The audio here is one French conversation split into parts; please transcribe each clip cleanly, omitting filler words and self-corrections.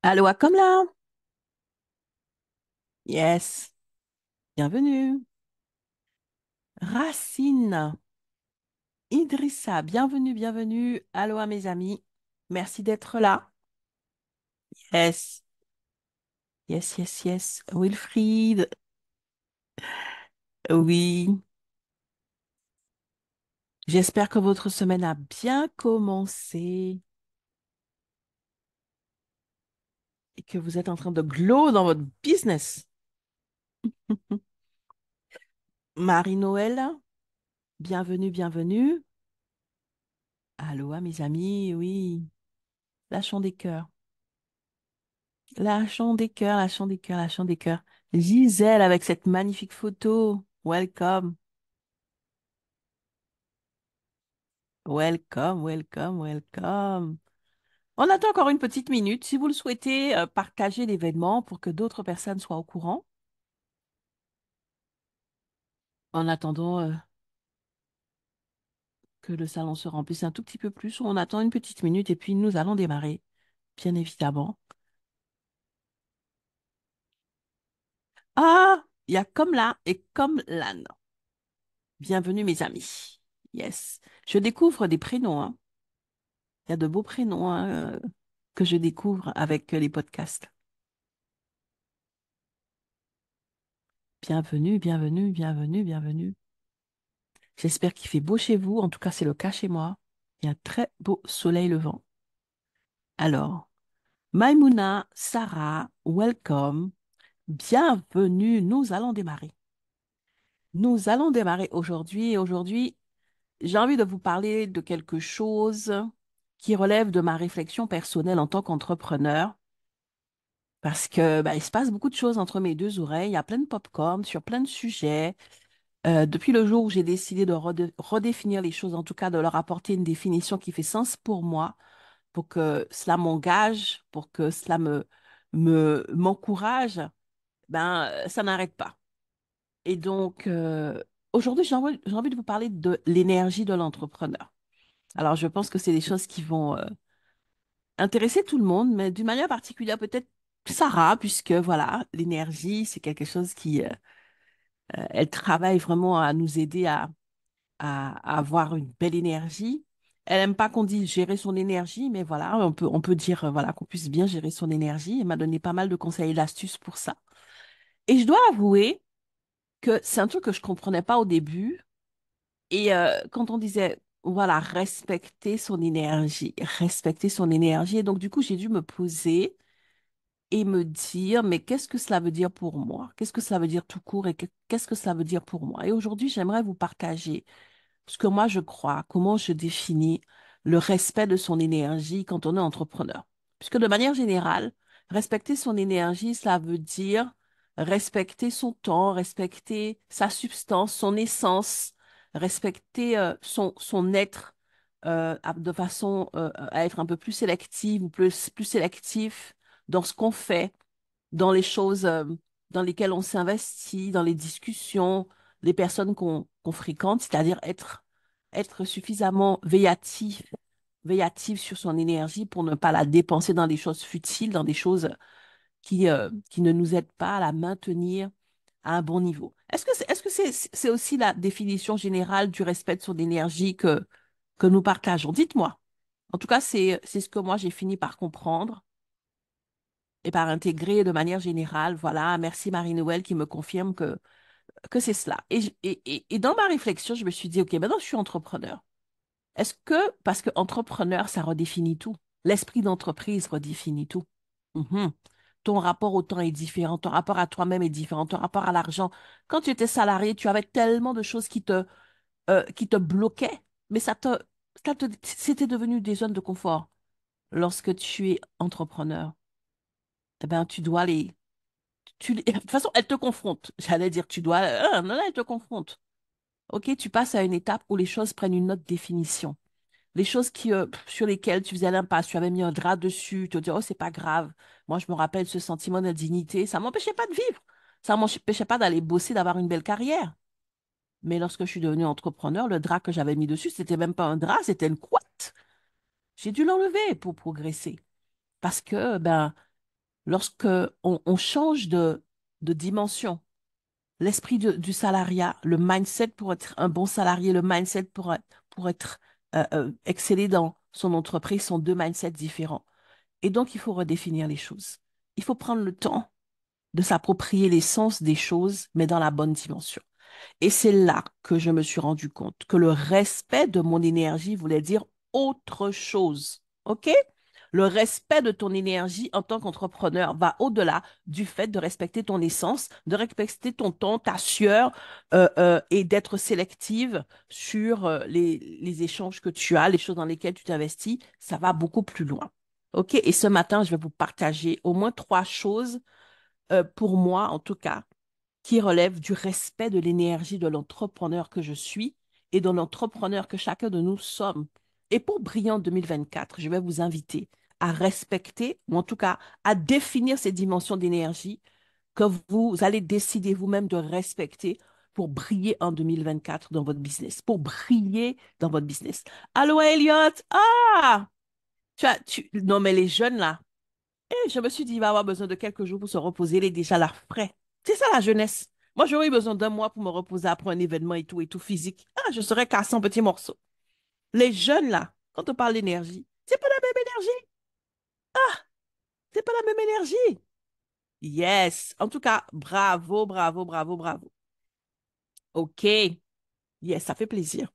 Allô, comme là? Yes. Bienvenue. Racine. Idrissa, bienvenue, bienvenue. Allô à mes amis. Merci d'être là. Yes. Yes, yes, yes. Wilfried. Oui. J'espère que votre semaine a bien commencé et que vous êtes en train de glow dans votre business. Marie-Noël, bienvenue, bienvenue. Allô à mes amis, oui. Lâchons des cœurs. Lâchons des cœurs, lâchons des cœurs, lâchons des cœurs. Gisèle avec cette magnifique photo. Welcome, welcome, welcome, welcome. On attend encore une petite minute. Si vous le souhaitez, partagez l'événement pour que d'autres personnes soient au courant. En attendant que le salon se remplisse un tout petit peu plus, on attend une petite minute et puis nous allons démarrer, bien évidemment. Ah, il y a comme là et comme l'âne. Bienvenue mes amis. Yes. Je découvre des prénoms, hein. Il y a de beaux prénoms, hein, que je découvre avec les podcasts. Bienvenue, bienvenue, bienvenue, bienvenue. J'espère qu'il fait beau chez vous. En tout cas, c'est le cas chez moi. Il y a un très beau soleil levant. Alors, Maimouna, Sarah, welcome. Bienvenue. Nous allons démarrer. Nous allons démarrer aujourd'hui. Et aujourd'hui, j'ai envie de vous parler de quelque chose qui relève de ma réflexion personnelle en tant qu'entrepreneur. Parce que il se passe beaucoup de choses entre mes deux oreilles. Il y a plein de pop-corn sur plein de sujets. Depuis le jour où j'ai décidé de redéfinir les choses, en tout cas de leur apporter une définition qui fait sens pour moi, pour que cela m'engage, pour que cela m'encourage, ça n'arrête pas. Et donc, aujourd'hui, j'ai envie de vous parler de l'énergie de l'entrepreneur. Alors, je pense que c'est des choses qui vont intéresser tout le monde, mais d'une manière particulière, peut-être Sarah, puisque voilà, l'énergie, c'est quelque chose qui, elle travaille vraiment à nous aider à avoir une belle énergie. Elle aime pas qu'on dise gérer son énergie, mais voilà, on peut dire voilà, qu'on puisse bien gérer son énergie. Elle m'a donné pas mal de conseils et d'astuces pour ça. Et je dois avouer que c'est un truc que je comprenais pas au début. Et quand on disait, voilà, respecter son énergie. Et donc, du coup, j'ai dû me poser et me dire, mais qu'est-ce que cela veut dire pour moi? Qu'est-ce que cela veut dire tout court et qu'est-ce que cela veut dire pour moi? Et aujourd'hui, j'aimerais vous partager ce que moi je crois, comment je définis le respect de son énergie quand on est entrepreneur. Puisque de manière générale, respecter son énergie, cela veut dire respecter son temps, respecter sa substance, son essence, respecter son être de façon à être un peu plus sélective ou plus sélectif dans ce qu'on fait, dans les choses dans lesquelles on s'investit, dans les discussions, les personnes qu'on fréquente, c'est-à-dire être suffisamment véatif sur son énergie pour ne pas la dépenser dans des choses futiles, dans des choses qui ne nous aident pas à la maintenir à un bon niveau. Est-ce que c'est aussi la définition générale du respect de son énergie que nous partageons? Dites-moi. En tout cas, c'est ce que moi j'ai fini par comprendre et par intégrer de manière générale. Voilà, merci Marie-Noël qui me confirme que c'est cela. Et dans ma réflexion, je me suis dit, OK, maintenant je suis entrepreneur. Est-ce que, parce que entrepreneur, ça redéfinit tout. L'esprit d'entreprise redéfinit tout. Mhm. Ton rapport au temps est différent, ton rapport à toi-même est différent, ton rapport à l'argent. Quand tu étais salarié, tu avais tellement de choses qui te bloquaient, mais c'était devenu des zones de confort. Lorsque tu es entrepreneur, eh ben, tu dois de toute façon, elle te confronte. J'allais dire, tu dois. Non, non, elle te confronte. OK, tu passes à une étape où les choses prennent une autre définition. Les choses sur lesquelles tu faisais l'impasse, tu avais mis un drap dessus, tu te dis, oh, c'est pas grave. Moi, je me rappelle ce sentiment d'indignité. Ça m'empêchait pas de vivre. Ça m'empêchait pas d'aller bosser, d'avoir une belle carrière. Mais lorsque je suis devenue entrepreneur, le drap que j'avais mis dessus, c'était même pas un drap, c'était une couette. J'ai dû l'enlever pour progresser. Parce que, ben, lorsque on change de dimension, l'esprit du salariat, le mindset pour être un bon salarié, le mindset pour être exceller dans son entreprise sont deux mindsets différents. Et donc, il faut redéfinir les choses. Il faut prendre le temps de s'approprier l'essence des choses, mais dans la bonne dimension. Et c'est là que je me suis rendu compte que le respect de mon énergie voulait dire autre chose. OK? Le respect de ton énergie en tant qu'entrepreneur va au-delà du fait de respecter ton essence, de respecter ton temps, ta sueur et d'être sélective sur les échanges que tu as, les choses dans lesquelles tu t'investis. Ça va beaucoup plus loin. OK? Et ce matin, je vais vous partager au moins trois choses, pour moi en tout cas, qui relève du respect de l'énergie de l'entrepreneur que je suis et de l'entrepreneur que chacun de nous sommes. Et pour Brillant 2024, je vais vous inviter à respecter, ou en tout cas à définir ces dimensions d'énergie que vous allez décider vous-même de respecter pour briller en 2024 dans votre business, pour briller dans votre business. Allô, Elliot? Ah! Non, mais les jeunes là, je me suis dit, il va avoir besoin de quelques jours pour se reposer. Il est déjà là frais. C'est ça la jeunesse. Moi, j'aurais eu besoin d'un mois pour me reposer après un événement et tout physique. Ah, je serais cassé en petits morceaux. Les jeunes, là, quand on parle d'énergie, c'est pas la même énergie. C'est pas la même énergie. Yes. En tout cas, bravo, bravo, bravo, bravo. OK. Yes, ça fait plaisir.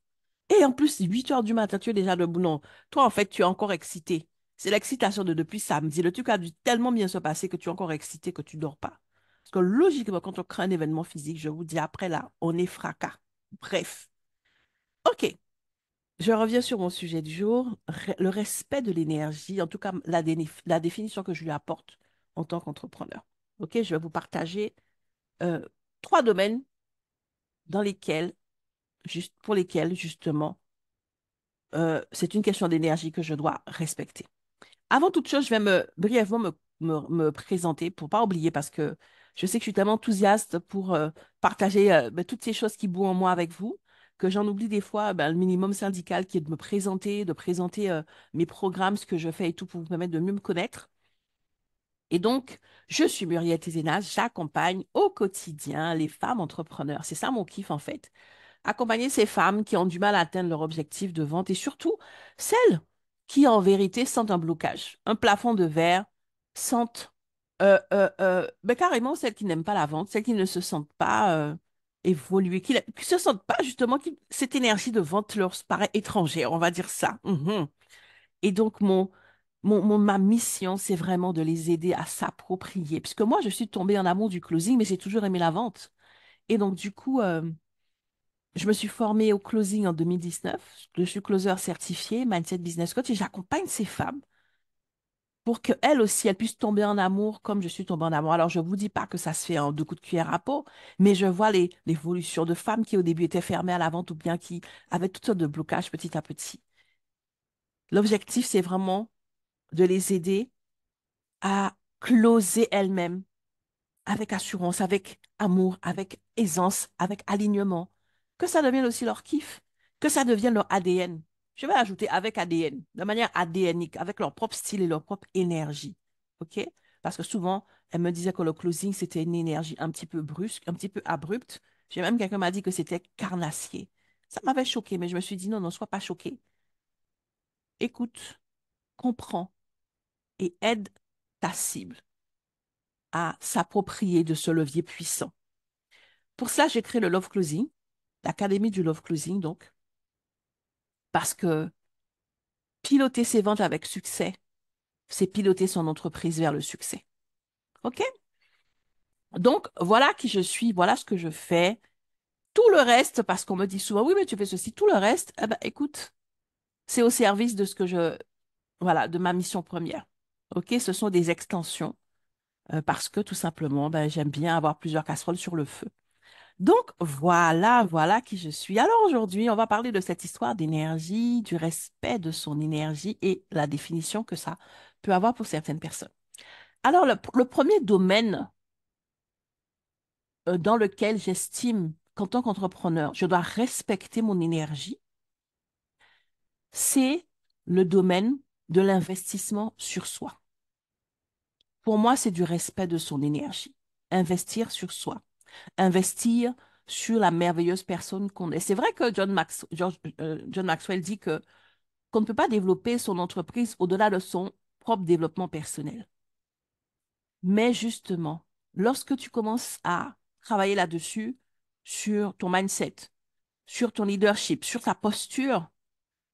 Et en plus, 8 heures du matin, tu es déjà debout. Non, toi, en fait, tu es encore excité. C'est l'excitation de depuis samedi. Le truc a dû tellement bien se passer que tu es encore excité que tu dors pas. Parce que logiquement, quand on crée un événement physique, je vous dis après là, on est fracas. Bref. OK. Je reviens sur mon sujet du jour. Le respect de l'énergie, en tout cas, la définition que je lui apporte en tant qu'entrepreneur. OK, je vais vous partager euh, trois domaines dans lesquels, juste pour lesquels, justement, c'est une question d'énergie que je dois respecter. Avant toute chose, je vais brièvement me présenter pour pas oublier parce que je sais que je suis tellement enthousiaste pour partager ben, toutes ces choses qui bouent en moi avec vous que j'en oublie des fois ben, le minimum syndical qui est de me présenter, de présenter mes programmes, ce que je fais et tout pour vous permettre de mieux me connaître. Et donc, je suis Muriel Tézénas, j'accompagne au quotidien les femmes entrepreneurs. C'est ça mon kiff en fait. Accompagner ces femmes qui ont du mal à atteindre leur objectif de vente et surtout celles qui, en vérité, sentent un blocage, un plafond de verre, sentent ben, carrément celles qui n'aiment pas la vente, celles qui ne se sentent pas évoluer, qui ne se sentent pas justement, cette énergie de vente leur paraît étrangère, on va dire ça. Mhm. Et donc, ma mission, c'est vraiment de les aider à s'approprier. Puisque moi, je suis tombée en amour du closing, mais j'ai toujours aimé la vente. Et donc, du coup, je me suis formée au closing en 2019. Je suis closer certifié, Mindset Business Coach, et j'accompagne ces femmes pour qu'elles aussi, elles puissent tomber en amour comme je suis tombée en amour. Alors, je ne vous dis pas que ça se fait en deux coups de cuillère à peau, mais je vois l'évolution de femmes qui, au début, étaient fermées à la vente ou bien qui avaient toutes sortes de blocages petit à petit. L'objectif, c'est vraiment de les aider à closer elles-mêmes avec assurance, avec amour, avec aisance, avec alignement, que ça devienne aussi leur kiff, que ça devienne leur ADN. Je vais ajouter avec ADN, de manière ADNique, avec leur propre style et leur propre énergie. OK? Parce que souvent, elle me disait que le closing, c'était une énergie un petit peu brusque, un petit peu abrupte. J'ai même quelqu'un m'a dit que c'était carnassier. Ça m'avait choqué, mais je me suis dit non, non, sois pas choqué. Écoute, comprends et aide ta cible à s'approprier de ce levier puissant. Pour cela, j'ai créé le Love Closing, l'Académie du Love Closing, donc, parce que piloter ses ventes avec succès, c'est piloter son entreprise vers le succès. OK? Donc, voilà qui je suis, voilà ce que je fais. Tout le reste, parce qu'on me dit souvent, oui, mais tu fais ceci, tout le reste, eh ben, écoute, c'est au service de ce que voilà, de ma mission première. OK? Ce sont des extensions, parce que tout simplement, ben, j'aime bien avoir plusieurs casseroles sur le feu. Donc voilà, voilà qui je suis. Alors aujourd'hui, on va parler de cette histoire d'énergie, du respect de son énergie et la définition que ça peut avoir pour certaines personnes. Alors le premier domaine dans lequel j'estime qu'en tant qu'entrepreneur, je dois respecter mon énergie, c'est le domaine de l'investissement sur soi. Pour moi, c'est du respect de son énergie. Investir sur soi. Investir sur la merveilleuse personne qu'on est. C'est vrai que John Maxwell dit que qu'on ne peut pas développer son entreprise au-delà de son propre développement personnel. Mais justement, lorsque tu commences à travailler là-dessus, sur ton mindset, sur ton leadership, sur ta posture,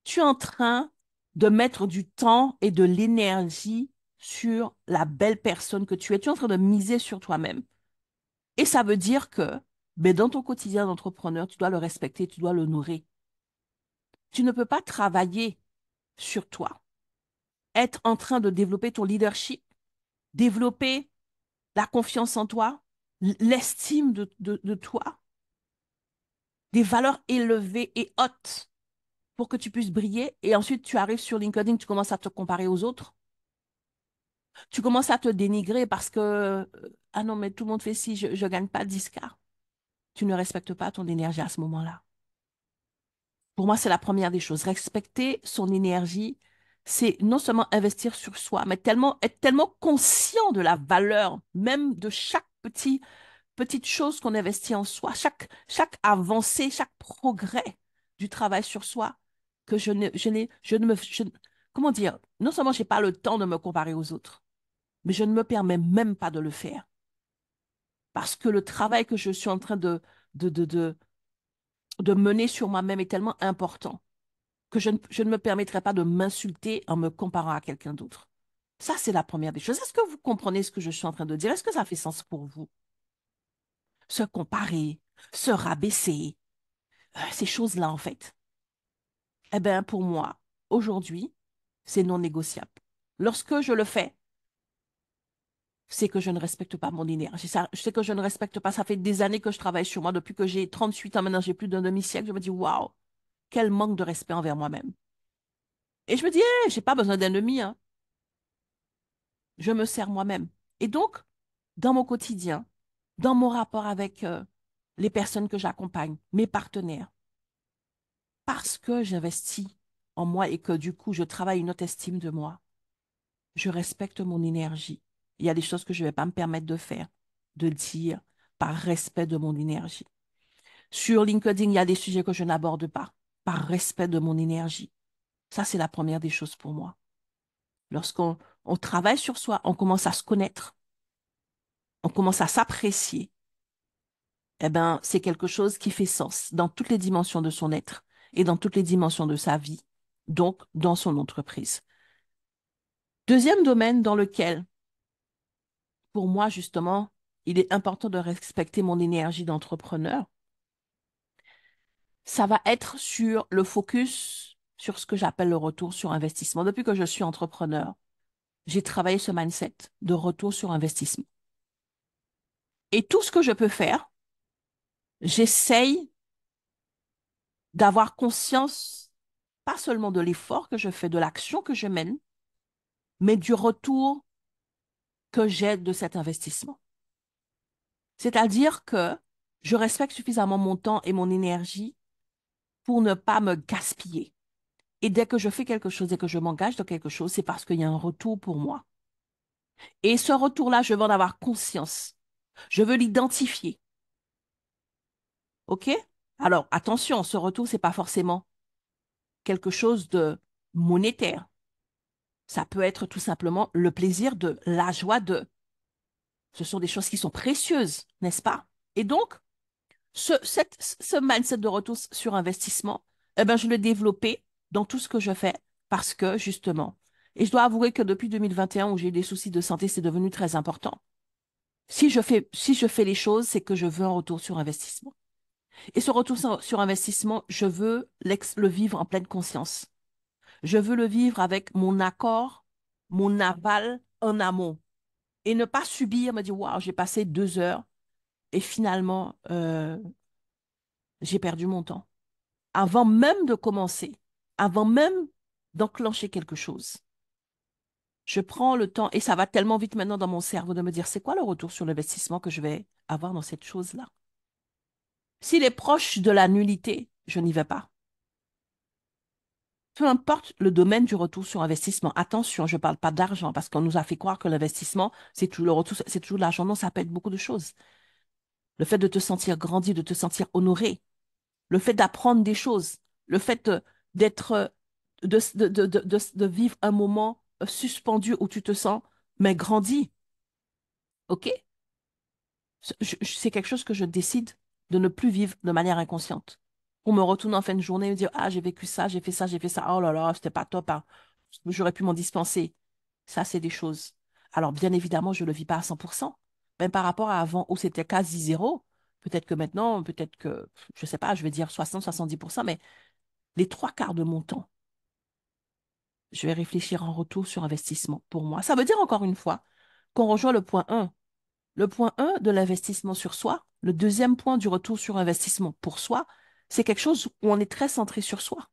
tu es en train de mettre du temps et de l'énergie sur la belle personne que tu es. Tu es en train de miser sur toi-même. Et ça veut dire que dans ton quotidien d'entrepreneur, tu dois le respecter, tu dois l'honorer. Tu ne peux pas travailler sur toi, être en train de développer ton leadership, développer la confiance en toi, l'estime de toi, des valeurs élevées et hautes pour que tu puisses briller. Et ensuite, tu arrives sur LinkedIn, tu commences à te comparer aux autres. Tu commences à te dénigrer parce que, ah non, mais tout le monde fait ci, je ne gagne pas 10K. Tu ne respectes pas ton énergie à ce moment-là. Pour moi, c'est la première des choses. Respecter son énergie, c'est non seulement investir sur soi, mais être tellement conscient de la valeur même de chaque petite chose qu'on investit en soi, chaque avancée, chaque progrès du travail sur soi, que je ne me, comment dire, non seulement je n'ai pas le temps de me comparer aux autres, mais je ne me permets même pas de le faire. Parce que le travail que je suis en train de, de, de, de mener sur moi-même est tellement important que je ne me permettrai pas de m'insulter en me comparant à quelqu'un d'autre. Ça, c'est la première des choses. Est-ce que vous comprenez ce que je suis en train de dire? Est-ce que ça fait sens pour vous? Se comparer, se rabaisser, ces choses-là, en fait. Eh bien, pour moi, aujourd'hui, c'est non négociable. Lorsque je le fais, c'est que je ne respecte pas mon énergie. Ça, je sais que je ne respecte pas. Ça fait des années que je travaille sur moi. Depuis que j'ai 38 ans, maintenant j'ai plus d'un demi-siècle. Je me dis, waouh, quel manque de respect envers moi-même. Et je me dis, j'ai pas besoin d'ennemis, hein. Je me sers moi-même. Et donc, dans mon quotidien, dans mon rapport avec les personnes que j'accompagne, mes partenaires, parce que j'investis en moi et que du coup, je travaille une haute estime de moi, je respecte mon énergie. Il y a des choses que je ne vais pas me permettre de faire, de dire, par respect de mon énergie. Sur LinkedIn, il y a des sujets que je n'aborde pas, par respect de mon énergie. Ça, c'est la première des choses pour moi. Lorsqu'on travaille sur soi, on commence à se connaître, on commence à s'apprécier, eh ben, c'est quelque chose qui fait sens dans toutes les dimensions de son être et dans toutes les dimensions de sa vie, donc dans son entreprise. Deuxième domaine dans lequel, pour moi, justement, il est important de respecter mon énergie d'entrepreneur, ça va être sur le focus sur ce que j'appelle le retour sur investissement. Depuis que je suis entrepreneur, j'ai travaillé ce mindset de retour sur investissement. Et tout ce que je peux faire, j'essaye d'avoir conscience, pas seulement de l'effort que je fais, de l'action que je mène, mais du retour que j'ai de cet investissement. C'est-à-dire que je respecte suffisamment mon temps et mon énergie pour ne pas me gaspiller. Et dès que je fais quelque chose, dès que je m'engage dans quelque chose, c'est parce qu'il y a un retour pour moi. Et ce retour-là, je veux en avoir conscience. Je veux l'identifier. OK? Alors, attention, ce retour, c'est pas forcément quelque chose de monétaire. Ça peut être tout simplement le plaisir de, la joie de. Ce sont des choses qui sont précieuses, n'est-ce pas? Et donc, ce mindset de retour sur investissement, eh ben, je l'ai développé dans tout ce que je fais parce que, justement, et je dois avouer que depuis 2021, où j'ai eu des soucis de santé, c'est devenu très important. Si je fais les choses, c'est que je veux un retour sur investissement. Et ce retour sur investissement, je veux le vivre en pleine conscience. Je veux le vivre avec mon accord, mon aval en amont. Et ne pas subir, me dire, waouh, j'ai passé 2 heures et finalement, j'ai perdu mon temps. Avant même de commencer, avant même d'enclencher quelque chose, je prends le temps et ça va tellement vite maintenant dans mon cerveau de me dire, c'est quoi le retour sur l'investissement que je vais avoir dans cette chose-là? S'il est proche de la nullité, je n'y vais pas. Peu importe le domaine du retour sur investissement. Attention, je ne parle pas d'argent parce qu'on nous a fait croire que l'investissement, c'est toujours le retour, c'est toujours de l'argent. Non, ça peut être beaucoup de choses. Le fait de te sentir grandi, de te sentir honoré, le fait d'apprendre des choses, le fait d'être, de vivre un moment suspendu où tu te sens, mais grandi, OK? C'est quelque chose que je décide de ne plus vivre de manière inconsciente. On me retourne en fin de journée et me dire, ah, j'ai vécu ça, j'ai fait ça, j'ai fait ça. Oh là là, c'était pas top, hein. J'aurais pu m'en dispenser. Ça, c'est des choses. Alors, bien évidemment, je ne le vis pas à 100%. Même par rapport à avant où c'était quasi zéro. Peut-être que maintenant, peut-être que, je sais pas, je vais dire 60-70%, mais les trois quarts de mon temps, je vais réfléchir en retour sur investissement pour moi. Ça veut dire encore une fois qu'on rejoint le point un. Le point un de l'investissement sur soi, le deuxième point du retour sur investissement pour soi, c'est quelque chose où on est très centré sur soi.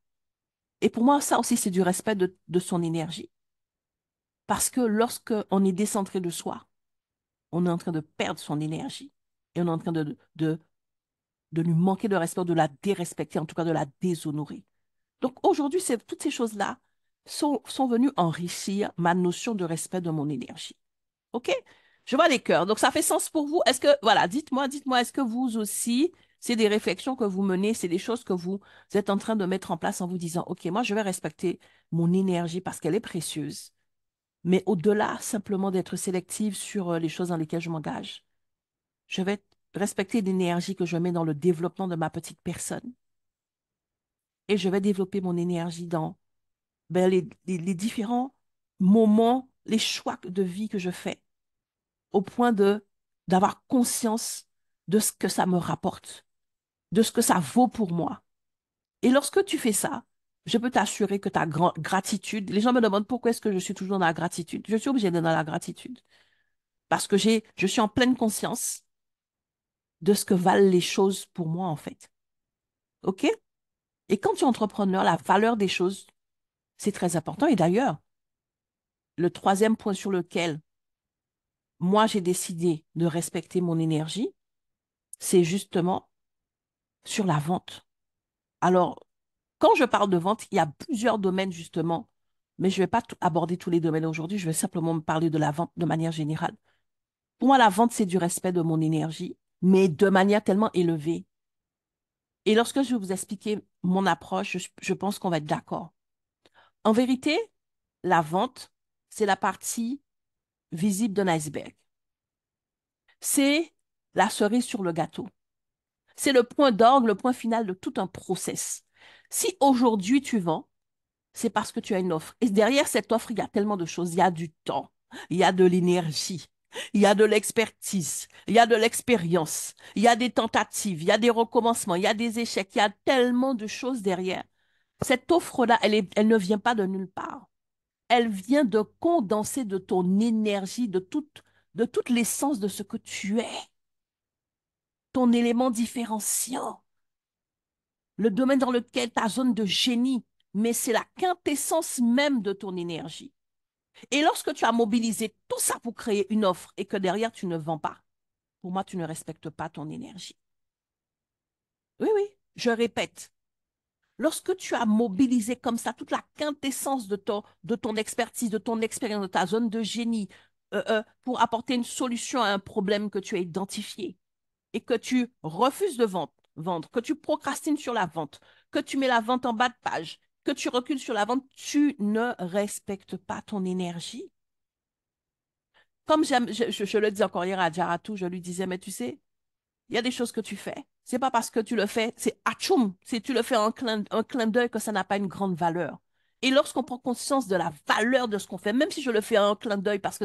Et pour moi, ça aussi, c'est du respect de son énergie. Parce que lorsque on est décentré de soi, on est en train de perdre son énergie. Et on est en train de lui manquer de respect, de la dérespecter, en tout cas de la déshonorer. Donc aujourd'hui, toutes ces choses-là sont venues enrichir ma notion de respect de mon énergie. OK? Je vois les cœurs. Donc, ça fait sens pour vous. Est-ce que, voilà, dites-moi, est-ce que vous aussi, c'est des réflexions que vous menez, c'est des choses que vous êtes en train de mettre en place en vous disant, OK, moi, je vais respecter mon énergie parce qu'elle est précieuse. Mais au-delà simplement d'être sélective sur les choses dans lesquelles je m'engage, je vais respecter l'énergie que je mets dans le développement de ma petite personne et je vais développer mon énergie dans ben, les différents moments, les choix de vie que je fais au point d'avoir conscience de ce que ça me rapporte, de ce que ça vaut pour moi. Et lorsque tu fais ça, je peux t'assurer que ta gratitude, les gens me demandent pourquoi est-ce que je suis toujours dans la gratitude. Je suis obligée d'être dans la gratitude parce que je suis en pleine conscience de ce que valent les choses pour moi, en fait. OK? Et quand tu es entrepreneur, la valeur des choses, c'est très important. Et d'ailleurs, le troisième point sur lequel moi j'ai décidé de respecter mon énergie, c'est justement sur la vente. Alors, quand je parle de vente, il y a plusieurs domaines justement, mais je ne vais pas aborder tous les domaines aujourd'hui, je vais simplement me parler de la vente de manière générale. Pour moi, la vente, c'est du respect de mon énergie, mais de manière tellement élevée. Et lorsque je vais vous expliquer mon approche, je pense qu'on va être d'accord. En vérité, la vente, c'est la partie visible d'un iceberg. C'est la cerise sur le gâteau. C'est le point d'orgue, le point final de tout un process. Si aujourd'hui tu vends, c'est parce que tu as une offre. Et derrière cette offre, il y a tellement de choses. Il y a du temps, il y a de l'énergie, il y a de l'expertise, il y a de l'expérience, il y a des tentatives, il y a des recommencements, il y a des échecs, il y a tellement de choses derrière. Cette offre-là, elle ne vient pas de nulle part. Elle vient de condenser de ton énergie, de toute l'essence de ce que tu es, ton élément différenciant, le domaine dans lequel ta zone de génie, mais c'est la quintessence même de ton énergie. Et lorsque tu as mobilisé tout ça pour créer une offre et que derrière tu ne vends pas, pour moi, tu ne respectes pas ton énergie. Oui, oui, je répète. Lorsque tu as mobilisé comme ça toute la quintessence de ton expertise, de ton expérience, de ta zone de génie, pour apporter une solution à un problème que tu as identifié et que tu refuses de vendre, que tu procrastines sur la vente, que tu mets la vente en bas de page, que tu recules sur la vente, tu ne respectes pas ton énergie. Comme je le dis encore hier à Jaratou, je lui disais, mais tu sais, il y a des choses que tu fais. C'est pas parce que tu le fais, c'est atchoum, si tu le fais en un clin d'œil que ça n'a pas une grande valeur. Et lorsqu'on prend conscience de la valeur de ce qu'on fait, même si je le fais en un clin d'œil parce que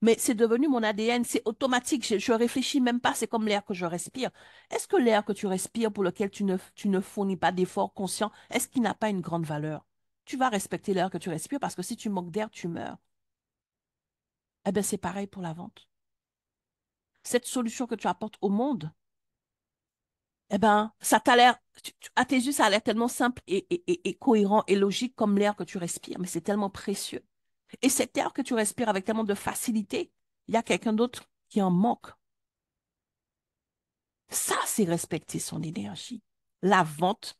mais c'est devenu mon ADN, c'est automatique, je réfléchis même pas, c'est comme l'air que je respire. Est-ce que l'air que tu respires pour lequel tu ne fournis pas d'efforts conscients, est-ce qu'il n'a pas une grande valeur? Tu vas respecter l'air que tu respires parce que si tu manques d'air, tu meurs. Eh bien, c'est pareil pour la vente. Cette solution que tu apportes au monde, eh ben, ça t'a l'air, à tes yeux, ça a l'air tellement simple et cohérent et logique comme l'air que tu respires, mais c'est tellement précieux. Et cet air que tu respires avec tellement de facilité, il y a quelqu'un d'autre qui en manque. Ça, c'est respecter son énergie. La vente,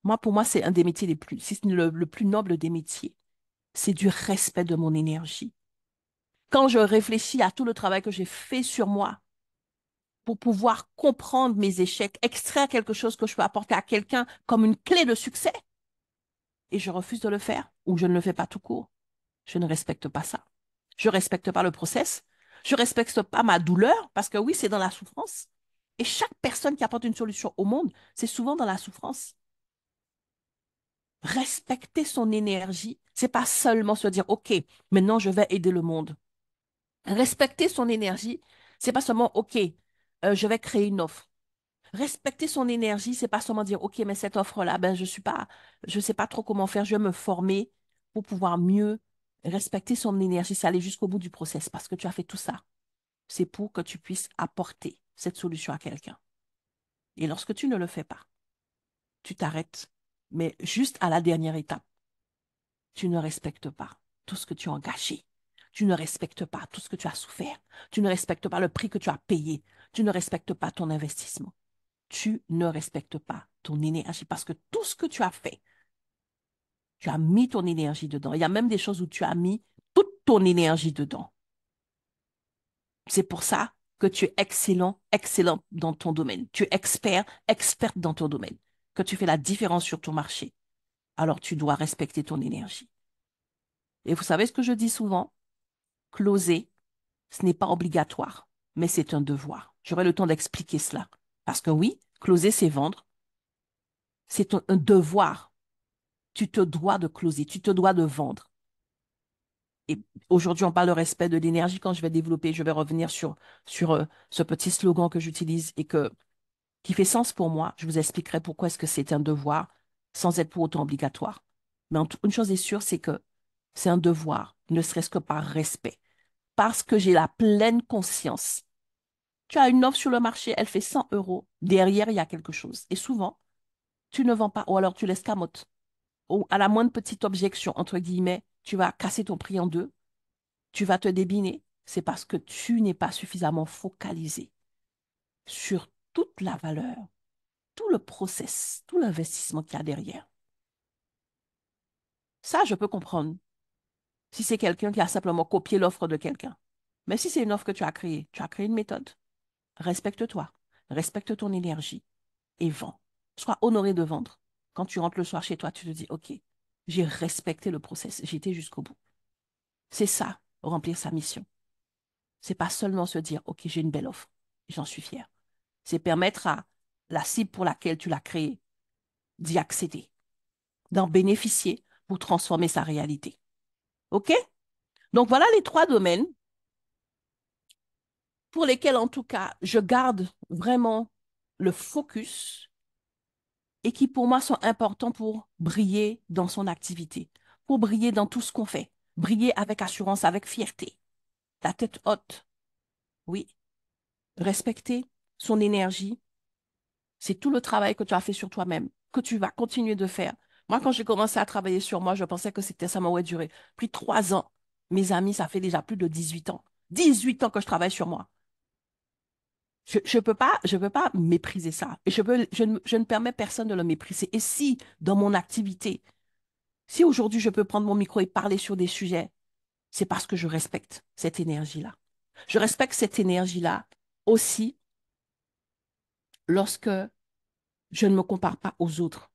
Moi, pour moi, c'est un des métiers les plus, si ce n'est le plus noble des métiers. C'est du respect de mon énergie. Quand je réfléchis à tout le travail que j'ai fait sur moi pour pouvoir comprendre mes échecs, extraire quelque chose que je peux apporter à quelqu'un comme une clé de succès, et je refuse de le faire, ou je ne le fais pas tout court, je ne respecte pas ça. Je ne respecte pas le process. Je ne respecte pas ma douleur, parce que oui, c'est dans la souffrance. Et chaque personne qui apporte une solution au monde, c'est souvent dans la souffrance. Respecter son énergie, c'est pas seulement se dire, OK, maintenant je vais aider le monde. Respecter son énergie, c'est pas seulement, OK, je vais créer une offre. Respecter son énergie, c'est pas seulement dire, OK, mais cette offre-là, ben, je sais pas trop comment faire, je vais me former pour pouvoir mieux respecter son énergie, c'est aller jusqu'au bout du process parce que tu as fait tout ça. C'est pour que tu puisses apporter cette solution à quelqu'un. Et lorsque tu ne le fais pas, tu t'arrêtes, mais juste à la dernière étape. Tu ne respectes pas tout ce que tu as engagé. Tu ne respectes pas tout ce que tu as souffert. Tu ne respectes pas le prix que tu as payé. Tu ne respectes pas ton investissement. Tu ne respectes pas ton énergie parce que tout ce que tu as fait, tu as mis ton énergie dedans. Il y a même des choses où tu as mis toute ton énergie dedans. C'est pour ça que tu es excellent, excellent dans ton domaine. Tu es expert, experte dans ton domaine. Que tu fais la différence sur ton marché. Alors tu dois respecter ton énergie. Et vous savez ce que je dis souvent? Closer, ce n'est pas obligatoire, mais c'est un devoir. J'aurai le temps d'expliquer cela. Parce que oui, closer, c'est vendre. C'est un devoir. Tu te dois de closer, tu te dois de vendre. Et aujourd'hui, on parle de respect de l'énergie. Quand je vais développer, je vais revenir sur ce petit slogan que j'utilise et qui fait sens pour moi. Je vous expliquerai pourquoi est-ce que c'est un devoir sans être pour autant obligatoire. Mais une chose est sûre, c'est que c'est un devoir, ne serait-ce que par respect. Parce que j'ai la pleine conscience. Tu as une offre sur le marché, elle fait 100 euros. Derrière, il y a quelque chose. Et souvent, tu ne vends pas ou alors tu laisses camotte. Ou à la moindre petite objection, entre guillemets, tu vas casser ton prix en deux, tu vas te débiner. C'est parce que tu n'es pas suffisamment focalisé sur toute la valeur, tout le process, tout l'investissement qu'il y a derrière. Ça, je peux comprendre si c'est quelqu'un qui a simplement copié l'offre de quelqu'un. Mais si c'est une offre que tu as créé une méthode. Respecte-toi, respecte ton énergie et vends. Sois honoré de vendre. Quand tu rentres le soir chez toi, tu te dis, OK, j'ai respecté le process, j'ai été jusqu'au bout. C'est ça, remplir sa mission. C'est pas seulement se dire, OK, j'ai une belle offre, j'en suis fier. C'est permettre à la cible pour laquelle tu l'as créée d'y accéder, d'en bénéficier pour transformer sa réalité. OK? Donc voilà les trois domaines pour lesquels, en tout cas, je garde vraiment le focus et qui, pour moi, sont importants pour briller dans son activité, pour briller dans tout ce qu'on fait, briller avec assurance, avec fierté, la tête haute. Oui, respecter son énergie, c'est tout le travail que tu as fait sur toi-même, que tu vas continuer de faire. Moi, quand j'ai commencé à travailler sur moi, je pensais que ça m'aurait duré. Puis 3 ans. Mes amis, ça fait déjà plus de 18 ans. 18 ans que je travaille sur moi. Je peux pas mépriser ça. Et je ne permets personne de le mépriser. Et si, dans mon activité, si aujourd'hui je peux prendre mon micro et parler sur des sujets, c'est parce que je respecte cette énergie-là. Je respecte cette énergie-là aussi lorsque je ne me compare pas aux autres.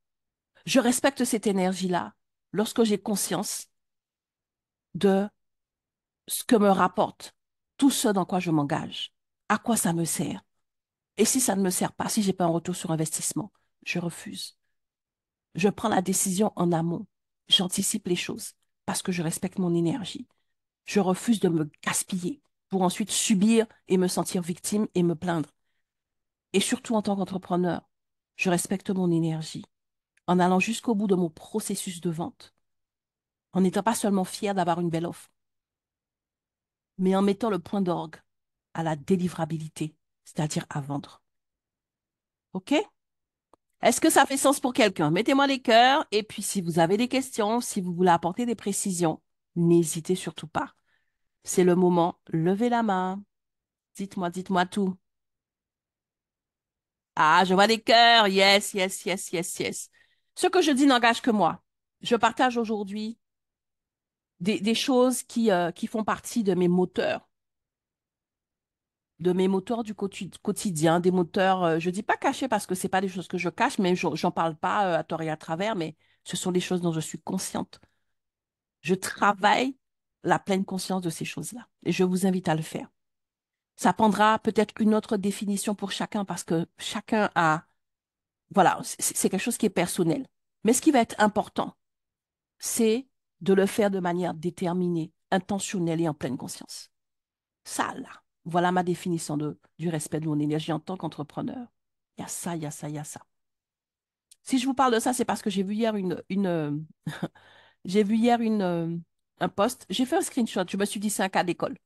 Je respecte cette énergie-là lorsque j'ai conscience de ce que me rapporte tout ce dans quoi je m'engage, à quoi ça me sert. Et si ça ne me sert pas, si j'ai pas un retour sur investissement, je refuse. Je prends la décision en amont. J'anticipe les choses parce que je respecte mon énergie. Je refuse de me gaspiller pour ensuite subir et me sentir victime et me plaindre. Et surtout en tant qu'entrepreneur, je respecte mon énergie en allant jusqu'au bout de mon processus de vente, en n'étant pas seulement fier d'avoir une belle offre, mais en mettant le point d'orgue à la délivrabilité, c'est-à-dire à vendre. OK? Est-ce que ça fait sens pour quelqu'un? Mettez-moi les cœurs et puis si vous avez des questions, si vous voulez apporter des précisions, n'hésitez surtout pas. C'est le moment, levez la main. Dites-moi tout. Ah, je vois des cœurs. Yes, yes, yes, yes, yes. Ce que je dis n'engage que moi. Je partage aujourd'hui des choses qui font partie de mes moteurs du quotidien, des moteurs, je dis pas cachés parce que c'est pas des choses que je cache, mais j'en parle pas à tort et à travers, mais ce sont des choses dont je suis consciente. Je travaille la pleine conscience de ces choses-là et je vous invite à le faire. Ça prendra peut-être une autre définition pour chacun parce que chacun a, voilà, c'est quelque chose qui est personnel. Mais ce qui va être important, c'est de le faire de manière déterminée, intentionnelle et en pleine conscience. Ça, là, voilà ma définition du respect de mon énergie en tant qu'entrepreneur. Il y a ça, il y a ça, il y a ça. Si je vous parle de ça, c'est parce que j'ai vu hier j'ai vu hier un post. J'ai fait un screenshot. Je me suis dit, c'est un cas d'école.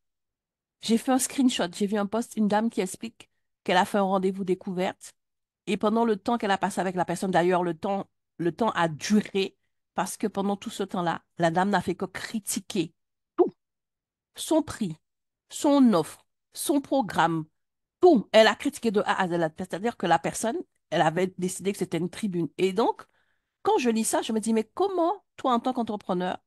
J'ai fait un screenshot. J'ai vu un post, une dame qui explique qu'elle a fait un rendez-vous découverte. Et pendant le temps qu'elle a passé avec la personne, d'ailleurs, le temps a duré parce que pendant tout ce temps-là, la dame n'a fait que critiquer tout, son prix, son offre, son programme, tout. Elle a critiqué de A à Z. C'est-à-dire que la personne, elle avait décidé que c'était une tribune. Et donc, quand je lis ça, je me dis, mais comment, toi, en tant qu'entrepreneur,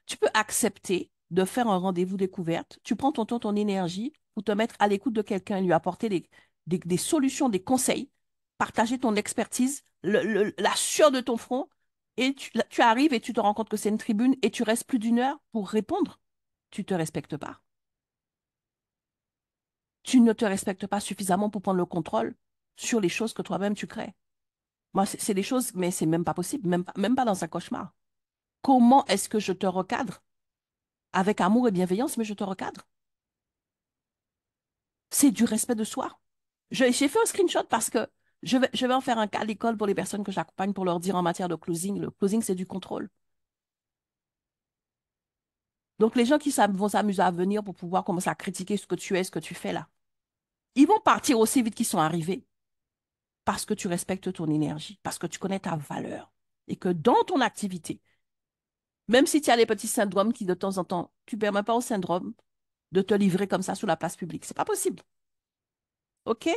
tu peux accepter de faire un rendez-vous découverte, tu prends ton temps, ton énergie pour te mettre à l'écoute de quelqu'un et lui apporter des solutions, des conseils, partager ton expertise, la sueur de ton front, et tu arrives et tu te rends compte que c'est une tribune et tu restes plus d'une heure pour répondre. Tu te respectes pas. Tu ne te respectes pas suffisamment pour prendre le contrôle sur les choses que toi-même tu crées. Moi, c'est des choses, mais c'est même pas possible, même pas dans un cauchemar. Comment est-ce que je te recadre? Avec amour et bienveillance, mais je te recadre. C'est du respect de soi. J'ai fait un screenshot parce que je vais en faire un cas à l'école pour les personnes que j'accompagne pour leur dire en matière de closing. Le closing, c'est du contrôle. Donc, les gens qui vont s'amuser à venir pour pouvoir commencer à critiquer ce que tu es, ce que tu fais là, ils vont partir aussi vite qu'ils sont arrivés parce que tu respectes ton énergie, parce que tu connais ta valeur et que dans ton activité, même si tu as les petits syndromes qui, de temps en temps, tu ne permets pas au syndrome de te livrer comme ça sous la place publique. C'est pas possible. OK?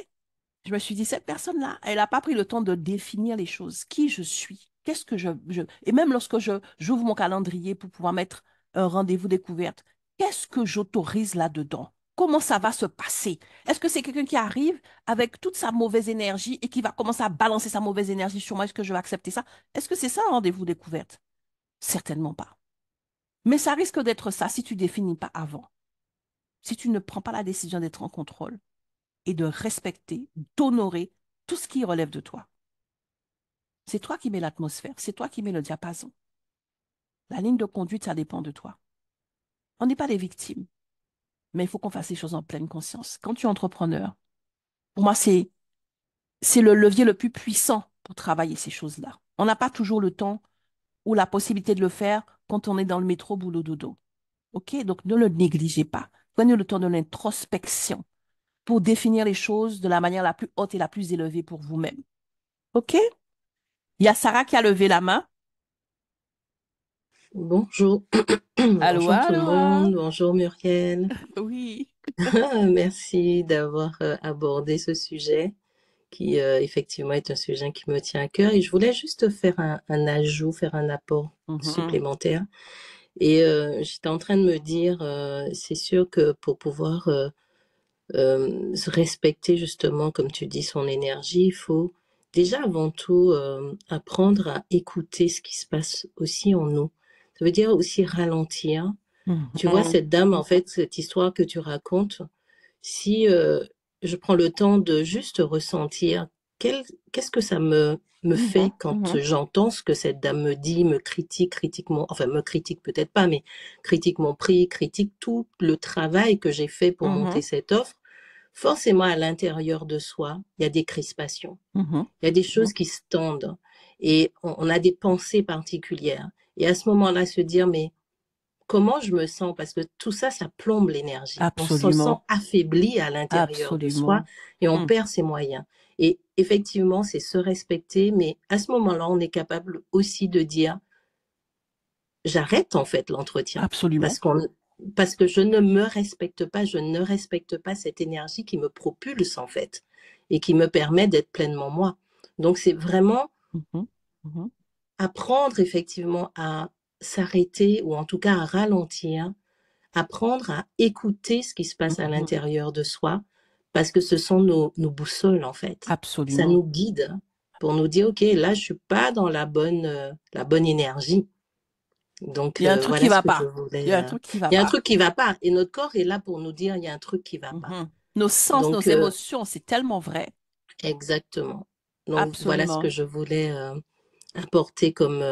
Je me suis dit, cette personne-là, elle n'a pas pris le temps de définir les choses. Qui je suis? Qu'est-ce que Et même lorsque j'ouvre mon calendrier pour pouvoir mettre un rendez-vous découverte, qu'est-ce que j'autorise là-dedans? Comment ça va se passer? Est-ce que c'est quelqu'un qui arrive avec toute sa mauvaise énergie et qui va commencer à balancer sa mauvaise énergie sur moi? Est-ce que je vais accepter ça? Est-ce que c'est ça un rendez-vous découverte? Certainement pas. Mais ça risque d'être ça si tu définis pas avant. Si tu ne prends pas la décision d'être en contrôle et de respecter, d'honorer tout ce qui relève de toi. C'est toi qui mets l'atmosphère, c'est toi qui mets le diapason. La ligne de conduite, ça dépend de toi. On n'est pas des victimes, mais il faut qu'on fasse les choses en pleine conscience. Quand tu es entrepreneur, pour moi, c'est le levier le plus puissant pour travailler ces choses-là. On n'a pas toujours le temps ou la possibilité de le faire quand on est dans le métro boulot dodo. OK? Donc, ne le négligez pas. Prenez le temps de l'introspection pour définir les choses de la manière la plus haute et la plus élevée pour vous-même. OK? Il y a Sarah qui a levé la main. Bonjour, Allô, bonjour tout le allô? monde, bonjour Muriel. Oui. Merci d'avoir abordé ce sujet qui effectivement est un sujet qui me tient à cœur et je voulais juste faire un ajout, faire un apport Mhm. supplémentaire. Et j'étais en train de me dire, c'est sûr que pour pouvoir se respecter justement, comme tu dis, son énergie, il faut déjà avant tout apprendre à écouter ce qui se passe aussi en nous. Ça veut dire aussi ralentir. Tu vois, Mhm. cette dame, en fait, cette histoire que tu racontes, si je prends le temps de juste ressentir qu'est-ce que ça me Mhm. fait quand Mhm. j'entends ce que cette dame me dit, me critique mon, enfin me critique peut-être pas, mais critique mon prix, critique tout le travail que j'ai fait pour monter Mhm. cette offre, forcément à l'intérieur de soi, il y a des crispations, Mhm. il y a des Mhm. choses qui se tendent et on a des pensées particulières. Et à ce moment-là, se dire, mais comment je me sens? Parce que tout ça, ça plombe l'énergie. On se sent Absolument. affaibli à l'intérieur de soi Absolument. et on Mm. perd ses moyens. Et effectivement, c'est se respecter, mais à ce moment-là, on est capable aussi de dire, j'arrête en fait l'entretien Absolument. parce que je ne me respecte pas, je ne respecte pas cette énergie qui me propulse en fait et qui me permet d'être pleinement moi. Donc c'est vraiment Mhm. Mhm. apprendre effectivement à s'arrêter ou en tout cas à ralentir, apprendre à écouter ce qui se passe à Mhm. l'intérieur de soi, parce que ce sont nos boussoles en fait. Ça Absolument. nous guide pour nous dire, OK, là, je suis pas dans la bonne énergie. Donc, Il y a un truc qui voilà ce va que je pas. Il y voulais. a un truc qui va Il y a un pas. truc qui va pas. Et notre corps est là pour nous dire, il y a un truc qui va pas. Mhm. Nos sens, nos Donc, émotions, c'est tellement vrai. exactement. Donc, voilà ce que Absolument. je voulais apporter comme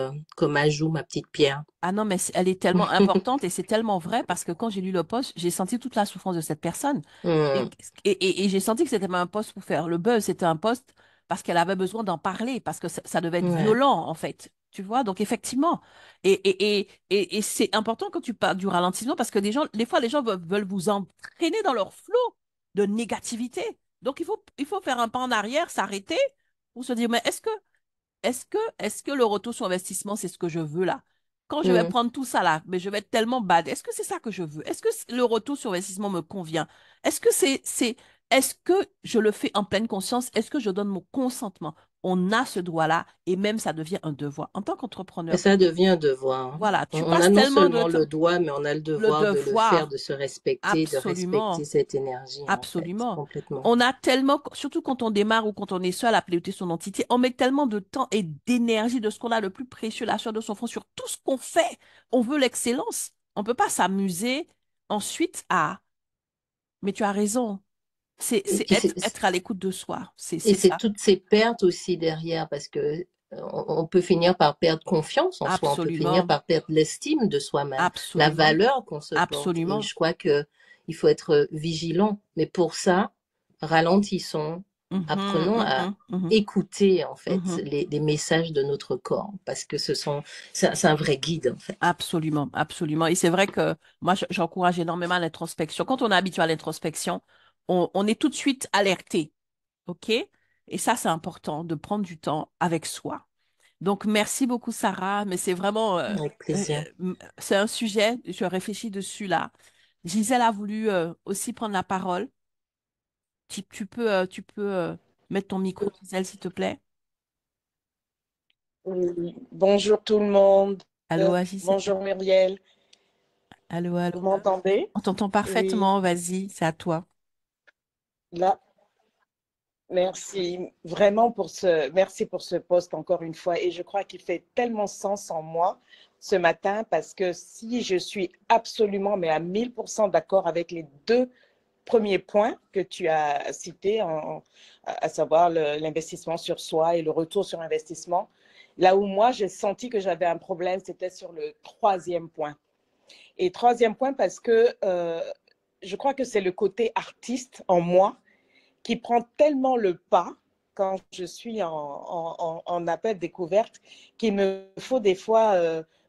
ajout, ma petite pierre. Ah non, mais elle est tellement importante et c'est tellement vrai parce que quand j'ai lu le post, j'ai senti toute la souffrance de cette personne. Et, Hum, et j'ai senti que c'était pas un post pour faire le buzz, c'était un post parce qu'elle avait besoin d'en parler, parce que ça devait être ouais. violent, en fait. Tu vois, donc effectivement. Et c'est important quand tu parles du ralentissement parce que des fois, les gens veulent vous entraîner dans leur flot de négativité. Donc il faut faire un pas en arrière, s'arrêter pour se dire, mais est-ce que le retour sur investissement, c'est ce que je veux là? Quand je vais Hum. prendre tout ça là, mais je vais être tellement bad. Est-ce que c'est ça que je veux? Est-ce que le retour sur investissement me convient? Est-ce que est-ce que je le fais en pleine conscience? Est-ce que je donne mon consentement? On a ce droit-là et même ça devient un devoir. En tant Et qu'entrepreneur, ça devient un devoir. voilà, tu On a passes non tellement de seulement temps, le droit, mais on a le le devoir de le faire, devoir, de se respecter, de respecter absolument. cette énergie, en fait, Absolument. complètement. On a tellement, surtout quand on démarre ou quand on est seul à piloter son entité, on met tellement de temps et d'énergie de ce qu'on a le plus précieux, la chair de son front, sur tout ce qu'on fait. On veut l'excellence. On ne peut pas s'amuser ensuite à... Mais tu as raison. Et C'est puis être à l'écoute de soi. et C'est c'est ça. toutes ces pertes aussi derrière, parce que on peut finir par perdre confiance en soi, on peut finir Absolument. par perdre l'estime de soi-même, la Absolument. valeur qu'on se porte. Et Absolument. je crois que il faut être vigilant. Mais pour ça, ralentissons, Mhm, apprenons à mhm, mhm, écouter en fait mhm. les messages de notre corps, parce que c'est un vrai guide en fait. Absolument, absolument. Et c'est vrai que moi, j'encourage énormément l'introspection. Quand on est habitué à l'introspection, on est tout de suite alerté. OK? Et ça, c'est important de prendre du temps avec soi. Donc, merci beaucoup, Sarah. Mais c'est vraiment, Avec plaisir. c'est un sujet, je réfléchis dessus là. Gisèle a voulu aussi prendre la parole. Tu peux mettre ton micro, Gisèle, s'il te plaît. Oui. Bonjour tout le monde. Allô, Gisèle. Bonjour Muriel. Allô, allô. Vous m'entendez? On t'entend Oui. parfaitement. Vas-y, c'est à toi. Là, merci vraiment merci pour ce poste encore une fois. Et je crois qu'il fait tellement sens en moi ce matin parce que si je suis absolument, mais à 1000% d'accord avec les deux premiers points que tu as cités, à savoir l'investissement sur soi et le retour sur investissement, là où moi j'ai senti que j'avais un problème, c'était sur le troisième point. Et troisième point, parce que je crois que c'est le côté artiste en moi qui prend tellement le pas quand je suis en appel découverte qu'il me faut des fois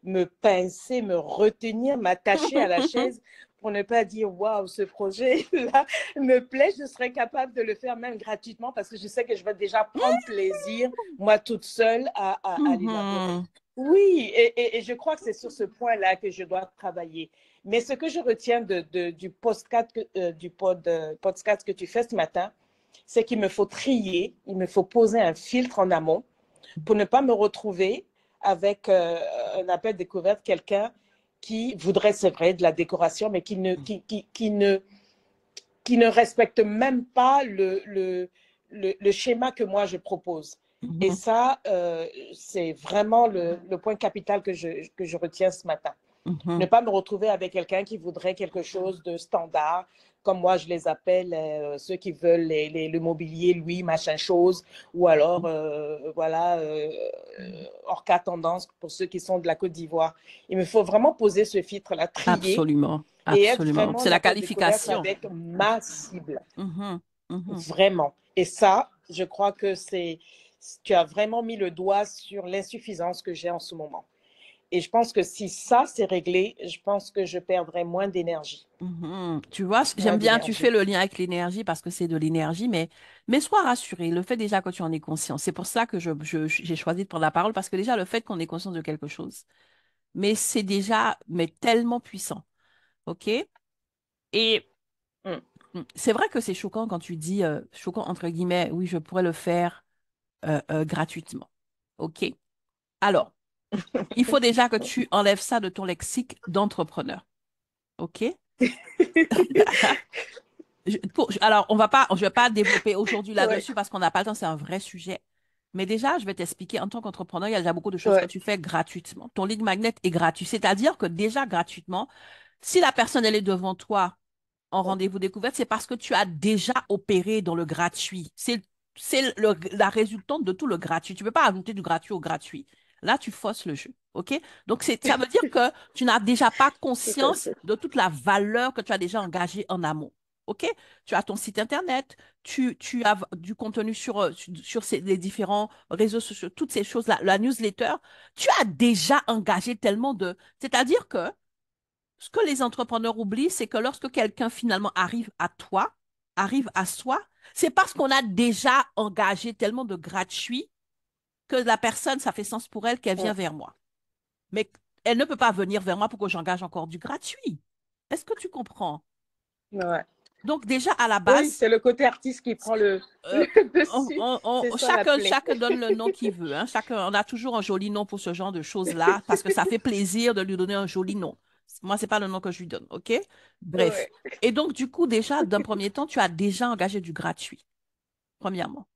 me pincer, me retenir, m'attacher à la chaise pour ne pas dire waouh, ce projet-là me plaît, je serais capable de le faire même gratuitement parce que je sais que je vais déjà prendre plaisir, moi toute seule, à l'élaborer. Mhm. Oui, et je crois que c'est sur ce point-là que je dois travailler. Mais ce que je retiens du podcast que tu fais ce matin, c'est qu'il me faut trier, il me faut poser un filtre en amont pour ne pas me retrouver avec un appel découverte, quelqu'un qui voudrait, c'est vrai, de la décoration, mais qui ne respecte même pas le schéma que moi je propose. Et Mhm. ça, c'est vraiment le point capital que je retiens ce matin. Ne Mhm. pas me retrouver avec quelqu'un qui voudrait quelque chose de standard, comme moi je les appelle, ceux qui veulent le mobilier, lui, machin chose, ou alors, voilà, hors cas tendance pour ceux qui sont de la Côte d'Ivoire. Il me faut vraiment poser ce filtre-là, trier Absolument, et être absolument. vraiment C'est en la appel découverte qualification. avec ma cible, Mhm. Mhm. vraiment. Et ça, je crois que tu as vraiment mis le doigt sur l'insuffisance que j'ai en ce moment. Et je pense que si ça, c'est réglé, je pense que je perdrai moins d'énergie. Mhm. Tu vois, Moins j'aime bien, tu fais d'énergie. le lien avec l'énergie parce que c'est de l'énergie, mais sois rassuré, le fait déjà que tu en es conscient. C'est pour ça que j'ai choisi de prendre la parole parce que déjà, le fait qu'on ait conscience de quelque chose, mais c'est déjà, mais tellement puissant. OK? Et Mm. c'est vrai que c'est choquant quand tu dis, choquant entre guillemets, oui, je pourrais le faire gratuitement. OK? Alors, Il faut déjà que tu enlèves ça de ton lexique d'entrepreneur. OK? Alors, je vais pas développer aujourd'hui Ouais, là-dessus parce qu'on n'a pas le temps, c'est un vrai sujet. Mais déjà, je vais t'expliquer, en tant qu'entrepreneur, il y a déjà beaucoup de choses que ouais, tu fais gratuitement. Ton lead magnet est gratuit. C'est-à-dire que déjà gratuitement, si la personne, elle est devant toi en rendez-vous découverte, c'est parce que tu as déjà opéré dans le gratuit. C'est la résultante de tout le gratuit. Tu ne peux pas ajouter du gratuit au gratuit. Là, tu fausses le jeu. OK? Donc, ça veut dire que tu n'as déjà pas tout à conscience fait. de toute la valeur que tu as déjà engagée en amont. OK? Tu as ton site Internet, tu as du contenu sur les différents réseaux sociaux, toutes ces choses-là, la newsletter. Tu as déjà engagé tellement de... C'est-à-dire que ce que les entrepreneurs oublient, c'est que lorsque quelqu'un finalement arrive à toi, arrive à soi, c'est parce qu'on a déjà engagé tellement de gratuit que la personne, ça fait sens pour elle qu'elle vient Mm, vers moi. Mais elle ne peut pas venir vers moi pour que j'engage encore du gratuit. Est-ce que tu comprends? ouais. Donc déjà à la Oui, base, c'est le côté artiste qui prend euh, le dessus. C'est ça la plaie. chacun donne le nom qu'il veut, hein. On a toujours un joli nom pour ce genre de choses-là parce que ça fait plaisir de lui donner un joli nom. Moi, c'est pas le nom que je lui donne, OK? Bref. Ouais, Et donc, du coup, déjà, d'un premier temps, tu as déjà engagé du gratuit, premièrement.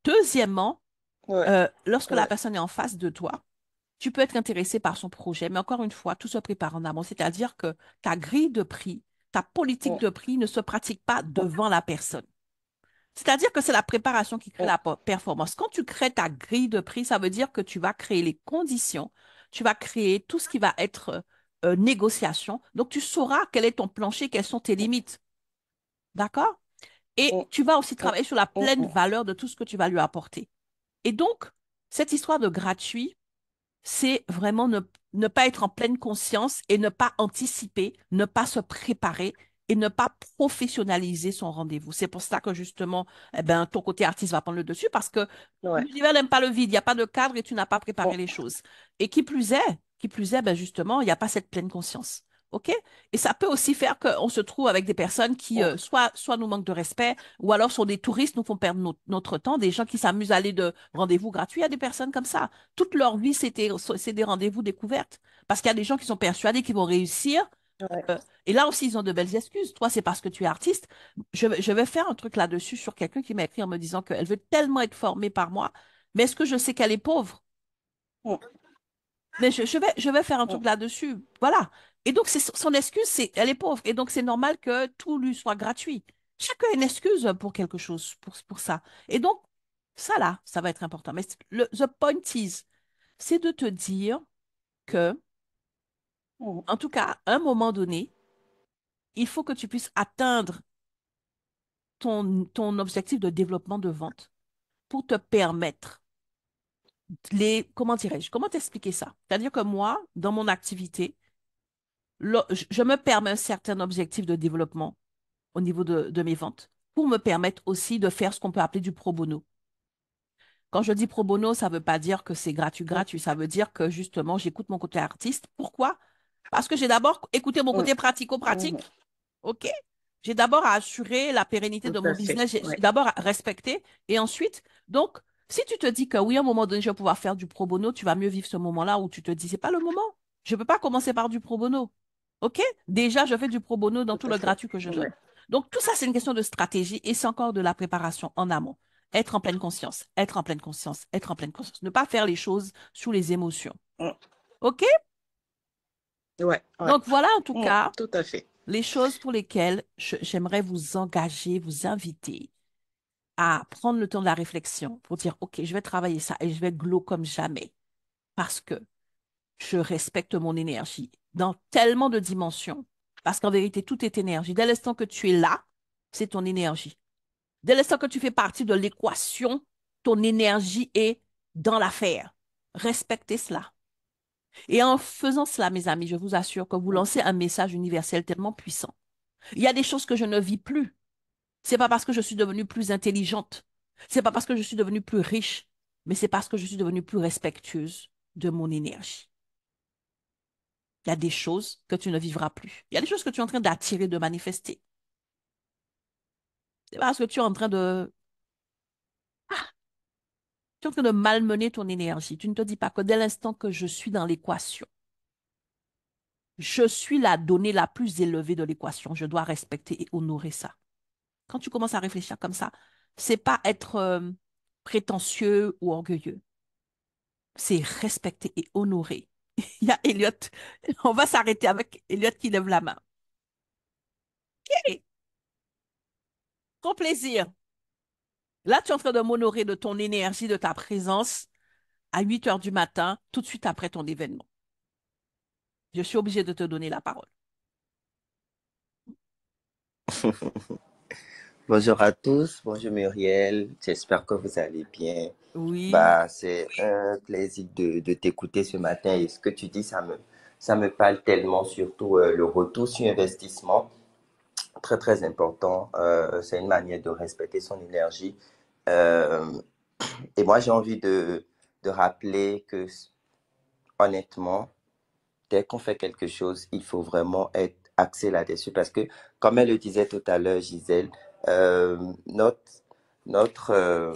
Deuxièmement, ouais, lorsque la ouais. personne est en face de toi, tu peux être intéressé par son projet, mais encore une fois, tout se prépare en amont, c'est-à-dire que ta grille de prix, ta politique Mm, de prix ne se pratique pas devant la personne. C'est-à-dire que c'est la préparation qui crée mm, la performance. Quand tu crées ta grille de prix, ça veut dire que tu vas créer les conditions, tu vas créer tout ce qui va être négociation. Donc, tu sauras quel est ton plancher, quelles sont tes limites. D'accord? Et mm, tu vas aussi mm, travailler sur la mm, pleine mm. valeur de tout ce que tu vas lui apporter. Et donc, cette histoire de gratuit, c'est vraiment ne pas être en pleine conscience et ne pas anticiper, ne pas se préparer et ne pas professionnaliser son rendez-vous. C'est pour ça que justement, eh ben, ton côté artiste va prendre le dessus parce que Ouais, l'univers n'aime pas le vide, il n'y a pas de cadre et tu n'as pas préparé mm, les choses. Et qui plus est, ben justement, il n'y a pas cette pleine conscience. OK? Et ça peut aussi faire qu'on se trouve avec des personnes qui mm, soit nous manquent de respect ou alors sont des touristes, nous font perdre notre temps, des gens qui s'amusent à aller de rendez-vous gratuits. Il y a des personnes comme ça. Toute leur vie, c'est des rendez-vous découvertes. Parce qu'il y a des gens qui sont persuadés qu'ils vont réussir. ouais, Et là aussi, ils ont de belles excuses. Toi, c'est parce que tu es artiste. Je vais faire un truc là-dessus sur quelqu'un qui m'a écrit en me disant qu'elle veut tellement être formée par moi. Mais est-ce que je sais qu'elle est pauvre? mm, Mais je vais faire un mm. truc là-dessus. Voilà. Et donc, son excuse, c'est elle est pauvre. Et donc, c'est normal que tout lui soit gratuit. Chacun a une excuse pour quelque chose, pour ça. Et donc, ça là, ça va être important. Mais the point is, c'est de te dire que, Mm. en tout cas, à un moment donné, il faut que tu puisses atteindre ton objectif de développement de vente pour te permettre comment dirais-je, comment t'expliquer ça? C'est-à-dire que moi, dans mon activité, je me permets un certain objectif de développement au niveau de mes ventes pour me permettre aussi de faire ce qu'on peut appeler du pro bono. Quand je dis pro bono, ça ne veut pas dire que c'est gratuit, Mm, gratuit. Ça veut dire que justement, j'écoute mon côté artiste. Pourquoi? Parce que j'ai d'abord écouté mon mm, côté mm. pratico-pratique. OK? J'ai d'abord à assurer la pérennité Tout de mon à fait. business. J'ai Ouais. d'abord à respecter. Et ensuite, donc, si tu te dis que oui, à un moment donné, je vais pouvoir faire du pro bono, tu vas mieux vivre ce moment-là où tu te dis, c'est pas le moment. Je ne peux pas commencer par du pro bono. OK? Déjà, je fais du pro bono dans Tout tout à le fait. gratuit que je Ouais. donne. Donc, tout ça, c'est une question de stratégie et c'est encore de la préparation en amont. Être en pleine conscience, être en pleine conscience, être en pleine conscience. Ne pas faire les choses sous les émotions. Mm. OK? Ouais, ouais. Donc, voilà en tout Mm. cas Tout à fait. les choses pour lesquelles j'aimerais vous engager, vous inviter à prendre le temps de la réflexion pour dire, OK, je vais travailler ça et je vais glow comme jamais parce que je respecte mon énergie dans tellement de dimensions. Parce qu'en vérité, tout est énergie. Dès l'instant que tu es là, c'est ton énergie. Dès l'instant que tu fais partie de l'équation, ton énergie est dans l'affaire. Respectez cela. Et en faisant cela, mes amis, je vous assure que vous Mm. lancez un message universel tellement puissant. Il y a des choses que je ne vis plus. C'est pas parce que je suis devenue plus intelligente. C'est pas parce que je suis devenue plus riche, mais c'est parce que je suis devenue plus respectueuse de mon énergie. Il y a des choses que tu ne vivras plus. Il y a des choses que tu es en train d'attirer, de manifester. C'est parce que tu es en train de... Tu es en train de malmener ton énergie. Tu ne te dis pas que dès l'instant que je suis dans l'équation, je suis la donnée la plus élevée de l'équation. Je dois respecter et honorer ça. Quand tu commences à réfléchir comme ça, c'est pas être prétentieux ou orgueilleux. C'est respecter et honorer. Il y a Elliot. On va s'arrêter avec Elliot qui lève la main. OK, ton plaisir. Là, tu es en train de m'honorer de ton énergie, de ta présence à 8 heures du matin, tout de suite après ton événement. Je suis obligée de te donner la parole. Bonjour à tous, bonjour Muriel, j'espère que vous allez bien. Oui. Bah, c'est un plaisir de t'écouter ce matin et ce que tu dis, ça me parle tellement, surtout le retour sur investissement, très très important. C'est une manière de respecter son énergie. Euh, et moi, j'ai envie de rappeler que honnêtement, dès qu'on fait quelque chose, il faut vraiment être axé là-dessus parce que, comme elle le disait tout à l'heure, Gisèle, euh, notre, notre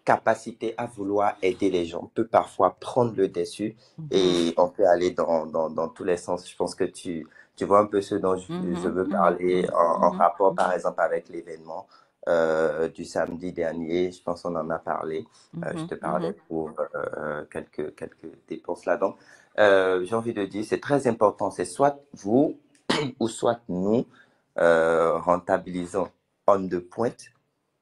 capacité à vouloir aider les gens peut parfois prendre le dessus Mhm, et on peut aller dans tous les sens. Je pense que tu vois un peu ce dont je mhm, veux mhm, parler mhm, en mhm, rapport, par mhm, exemple, avec l'événement du samedi dernier. Je pense qu'on en a parlé. Je mhm, te parlais mhm, pour quelques dépenses là. Donc, j'ai envie de dire, c'est très important. C'est soit vous ou soit nous rentabilisons on the point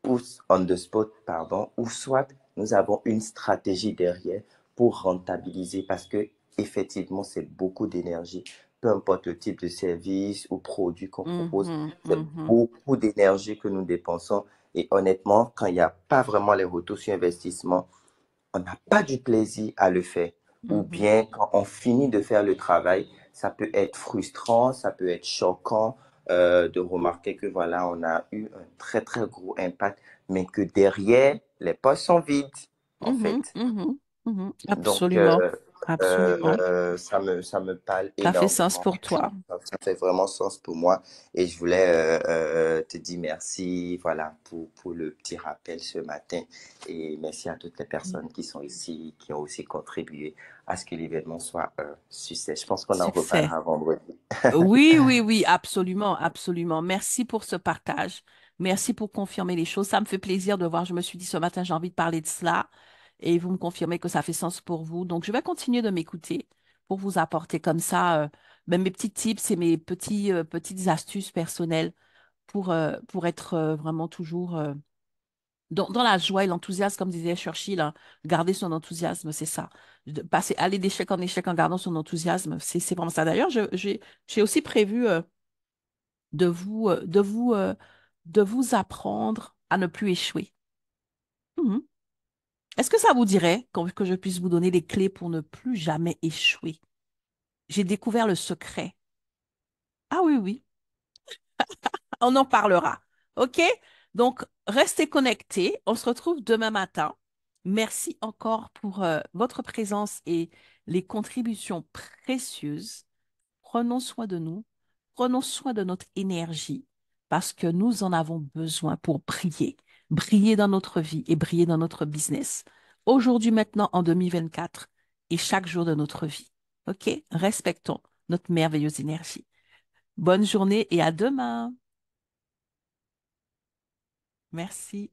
ou on the spot, pardon, ou soit nous avons une stratégie derrière pour rentabiliser parce que effectivement c'est beaucoup d'énergie. Peu importe le type de service ou produit qu'on propose, mhm, c'est mhm, beaucoup d'énergie que nous dépensons. Et honnêtement, quand il n'y a pas vraiment les retours sur investissement, on n'a pas du plaisir à le faire. Ou mhm, bien quand on finit de faire le travail, ça peut être frustrant, ça peut être choquant de remarquer que voilà, on a eu un très très gros impact, mais que derrière, les poches sont vides, en mhm, fait. mhm, mhm. Donc, Absolument. Absolument. ça me parle Ça fait sens énormément. pour toi. Ça fait vraiment sens pour moi. Et je voulais te dire merci, voilà, pour le petit rappel ce matin. Et merci à toutes les personnes qui sont ici, qui ont aussi contribué à ce que l'événement soit un succès. Je pense qu'on en Succès. reparlera vendredi. Oui, oui, oui, absolument, absolument. Merci pour ce partage. Merci pour confirmer les choses. Ça me fait plaisir de voir. Je me suis dit ce matin, j'ai envie de parler de cela et vous me confirmez que ça fait sens pour vous. Donc, je vais continuer de m'écouter pour vous apporter comme ça ben, mes petits tips et mes petites astuces personnelles pour être vraiment toujours dans la joie et l'enthousiasme, comme disait Churchill, hein. Garder son enthousiasme, c'est ça. Aller d'échec en échec en gardant son enthousiasme, c'est vraiment ça. D'ailleurs, j'ai aussi prévu de vous, euh, de vous, euh, de vous apprendre à ne plus échouer. Mhm. Est-ce que ça vous dirait que je puisse vous donner les clés pour ne plus jamais échouer? J'ai découvert le secret. Ah oui, oui, on en parlera. OK? Donc, restez connectés. On se retrouve demain matin. Merci encore pour votre présence et les contributions précieuses. Prenons soin de nous, prenons soin de notre énergie parce que nous en avons besoin pour briller, briller dans notre vie et briller dans notre business. Aujourd'hui, maintenant, en 2024 et chaque jour de notre vie. OK? Respectons notre merveilleuse énergie. Bonne journée et à demain. Merci.